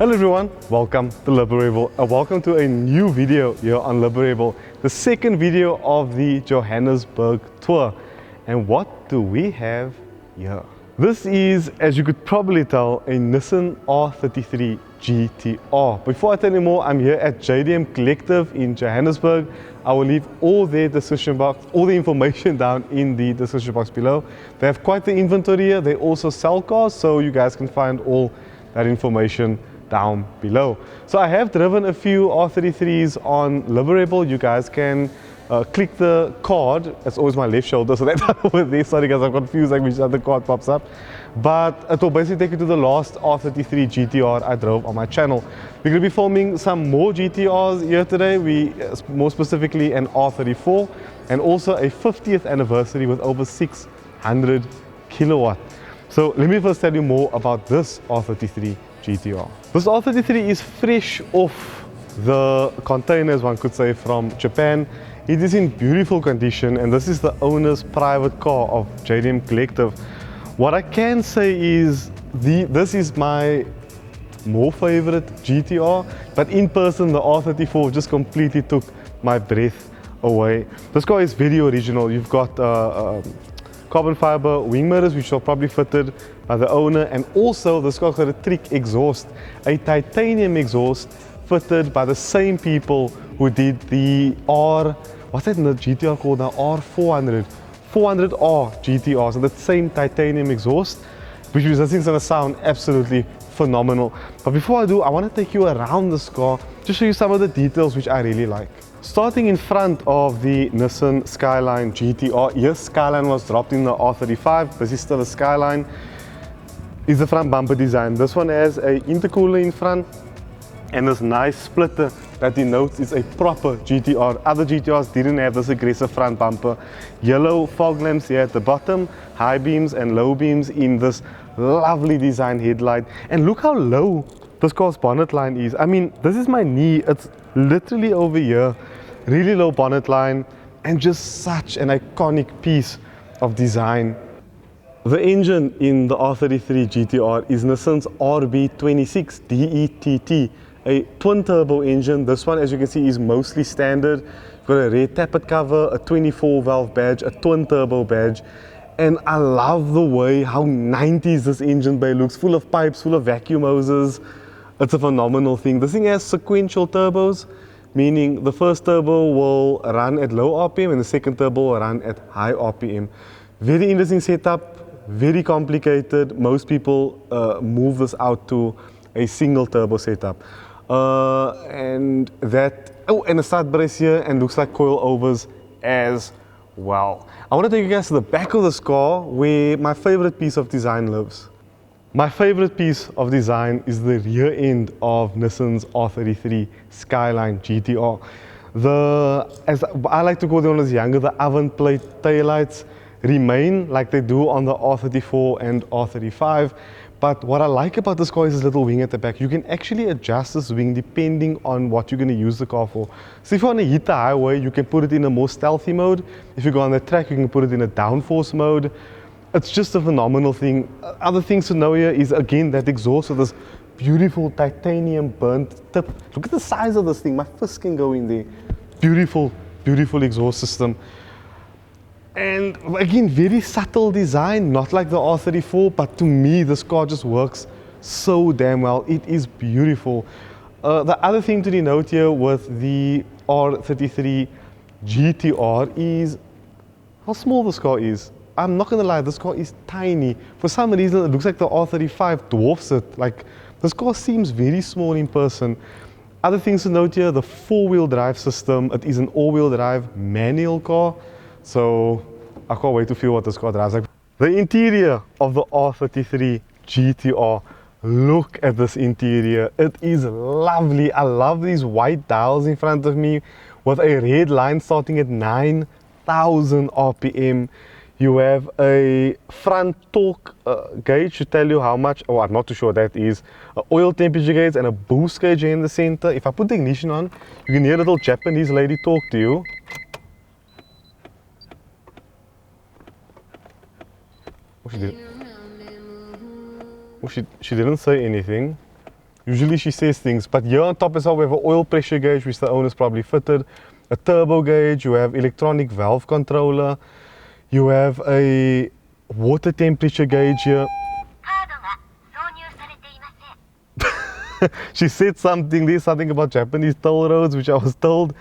Hello everyone, welcome to Liberebil and welcome to a new video here on Liberebil, the second video of the Johannesburg tour. And what do we have here? This is, as you could probably tell, a Nissan R33 GTR. Before I tell you more, I'm here at JDM Collective in Johannesburg. I will leave all their description box, all the information down in the description box below. They have quite the inventory here. They also sell cars, so you guys can find all that information down below. So I have driven a few R33s on Liberebil. You guys can click the card. It's always my left shoulder, so that's over there. Sorry guys, I'm confused like which other card pops up. But it will basically take you to the last R33 GTR I drove on my channel. We're going to be filming some more GTRs here today. More specifically an R34 and also a 50th anniversary with over 600 kilowatt. So let me first tell you more about this R33 GTR. This R33 is fresh off the containers, one could say, from Japan. It is in beautiful condition and this is the owner's private car of JDM Collective. What I can say is this is my more favorite GTR, but in person the R34 just completely took my breath away. This car is very original. You've got carbon fiber wing mirrors, which are probably fitted by the owner, and also this car's got a trick exhaust, a titanium exhaust fitted by the same people who did the what's that in the GTR called now? R400, 400R GTR, so that same titanium exhaust, which is, I think, is going to sound absolutely phenomenal. But before I do, I want to take you around this car to show you some of the details which I really like. Starting in front of the Nissan Skyline GTR, yes, Skyline was dropped in the R35, this is still a Skyline, is the front bumper design. This one has a intercooler in front and this nice splitter that denotes it's a proper GTR. Other GTRs didn't have this aggressive front bumper. Yellow fog lamps here at the bottom, high beams and low beams in this lovely design headlight. And look how low this car's bonnet line is. I mean, this is my knee, it's literally over here. Really low bonnet line and just such an iconic piece of design. The engine in the R33 GTR is Nissan's RB26 DETT, a twin turbo engine. This one, as you can see, is mostly standard. Got a rear tappet cover, a 24 valve badge, a twin turbo badge. And I love the way how 90s this engine bay looks, full of pipes, full of vacuum hoses. It's a phenomenal thing. This thing has sequential turbos, meaning the first turbo will run at low RPM and the second turbo will run at high RPM. Very interesting setup, very complicated. Most people move this out to a single turbo setup. And a side brace here, and looks like coilovers as well. I want to take you guys to the back of this car where my favorite piece of design lives. My favorite piece of design is the rear end of Nissan's R33 Skyline GTR. As I like to call them when I was younger, the oven plate taillights remain like they do on the R34 and R35. But what I like about this car is this little wing at the back. You can actually adjust this wing depending on what you're going to use the car for. So if you want to hit the highway, you can put it in a more stealthy mode. If you go on the track, you can put it in a downforce mode. It's just a phenomenal thing. Other things to know here is, again, that exhaust with this beautiful titanium burnt tip. Look at the size of this thing. My fist can go in there. Beautiful, beautiful exhaust system. And again, very subtle design, not like the R34, but to me, this car just works so damn well. It is beautiful. The other thing to denote here with the R33 GTR is how small this car is. I'm not gonna lie, this car is tiny. For some reason, it looks like the R35 dwarfs it. Like, this car seems very small in person. Other things to note here, the four-wheel drive system. It is an all-wheel drive manual car. So I can't wait to feel what this car drives like. The interior of the R33 GTR. Look at this interior. It is lovely. I love these white dials in front of me with a red line starting at 9,000 RPM. You have a front torque gauge to tell you how much, oh, I'm not too sure what that is, oil temperature gauge and a boost gauge in the center. If I put the ignition on, you can hear a little Japanese lady talk to you. Oh, she didn't say anything. Usually she says things, but here on top as well we have an oil pressure gauge which the owner's probably fitted, a turbo gauge, you have electronic valve controller, you have a water temperature gauge here. She said something, there's something about Japanese toll roads which I was told,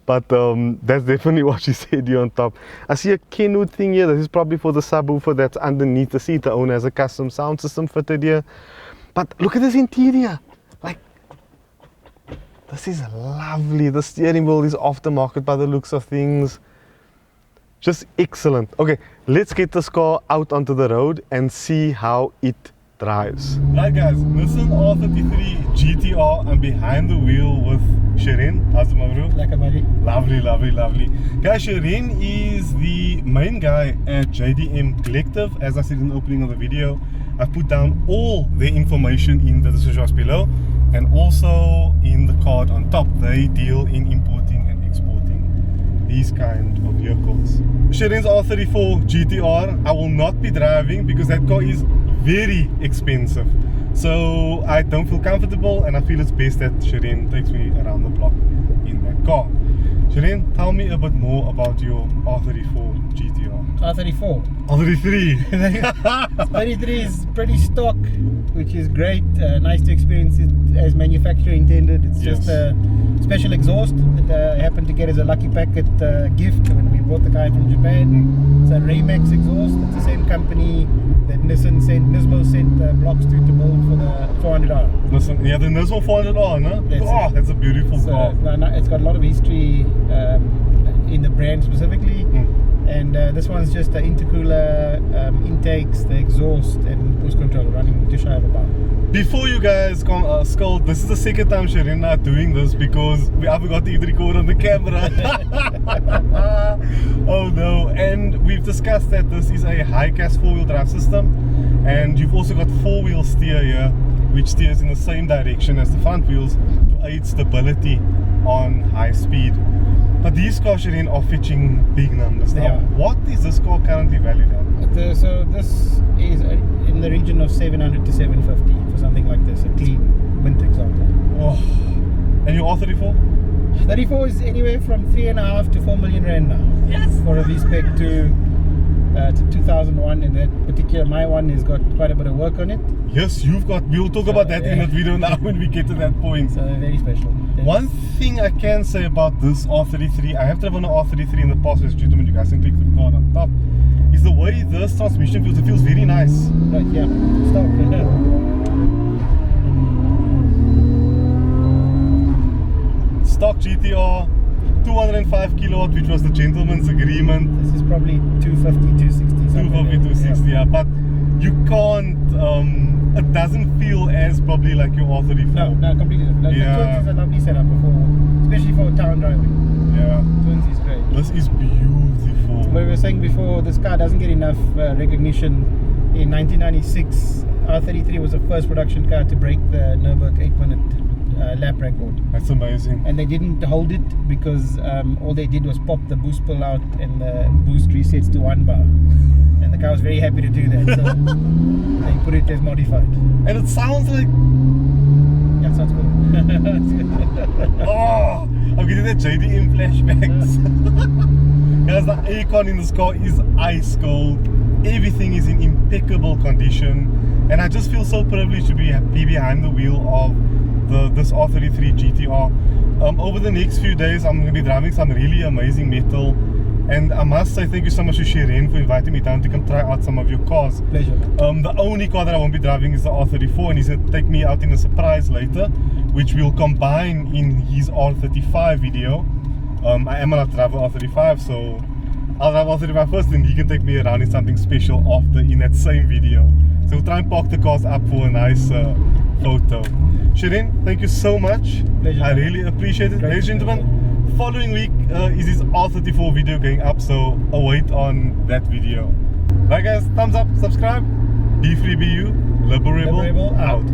but that's definitely what she said here on top. I see a Kenwood thing here, this is probably for the subwoofer that's underneath the seat. The owner has a custom sound system fitted here. But look at this interior, like, this is lovely. The steering wheel is aftermarket by the looks of things. Just excellent. Okay, let's get this car out onto the road and see how it drives. Right guys, Nissan R33 GTR. I'm behind the wheel with Shireen. How's it, my bro? Lekker, buddy. Lovely, lovely, lovely. Guys, Shireen is the main guy at JDM Collective. As I said in the opening of the video, I've put down all the information in the description box below, and also in the card on top. They deal in importing and exporting these kind of vehicles. Shireen's R34 GTR, I will not be driving because that car is very expensive, so I don't feel comfortable, and I feel it's best that Shireen takes me around the block in that car. Shireen, tell me a bit more about your R34 GTR. R34. R33. 33 is pretty stock, which is great. Nice to experience it as manufacturer intended. It's just a special exhaust that I happened to get as a lucky packet gift when we bought the car from Japan. It's a Raymax exhaust. It's the same company that Nismo sent blocks to build for the 400R. Listen, yeah, the Nismo 400R, no? That's a beautiful car. It's got a lot of history in the brand specifically. And this one's just the intercooler, intakes, the exhaust, and cruise control running just shy of a bar. Before you guys come scold, this is the second time Shireen and I are doing this because I forgot to record on the camera. Oh no, and we've discussed that this is a high-cast four-wheel drive system, and you've also got four-wheel steer here, which steers in the same direction as the front wheels to aid stability on high speed. But these cars, Shireen, are fetching big numbers now. What is this car currently valued at? So this is in the region of 700 to 750 for something like this, a clean mint example. Oh, and your R34? 34 is anywhere from 3.5 to 4 million rand now. Yes. For a V-spec to 2001, and that particular, my one has got quite a bit of work on it. Yes, you've got, we'll talk about that in that video now when we get to that point. So very special. One thing I can say about this R33, I have driven an R33 in the past, ladies and gentlemen, you guys can click the card on top, is the way this transmission feels. It feels very nice. Right, yeah. Stop. Stock GTR, 205 kilowatt, which was the gentleman's agreement. This is probably 250, 260 something. 250, 260, yeah. But you can't, it doesn't feel as probably like your R34. No, completely different. The Twins is a lovely setup especially for town driving. Yeah. Twins is great. This is beautiful. But we were saying before, this car doesn't get enough recognition. In 1996, R33 was the first production car to break the Nürburgring 8-minute lap record. That's amazing. And they didn't hold it because all they did was pop the boost pull out and the boost resets to 1 bar. And the car was very happy to do that, so they put it as modified. And it sounds like... Yeah, it sounds cool. Oh, I'm getting the JDM flashbacks. Guys, the aircon in this car is ice cold. Everything is in impeccable condition. And I just feel so privileged to be behind the wheel of this R33 GTR. Over the next few days, I'm going to be driving some really amazing metal. And I must say thank you so much to Shireen for inviting me down to come try out some of your cars. Pleasure. The only car that I won't be driving is the R34, and he's going to take me out in a surprise later, which we'll combine in his R35 video. I am allowed to drive the R35, so I'll drive R35 first, and he can take me around in something special after in that same video. So we'll try and park the cars up for a nice photo. Shireen, thank you so much. Pleasure. I really appreciate it. Ladies and gentlemen, following week is his R34 video going up, so await on that video. Right guys, thumbs up, subscribe, be free, be you, Liberebil out.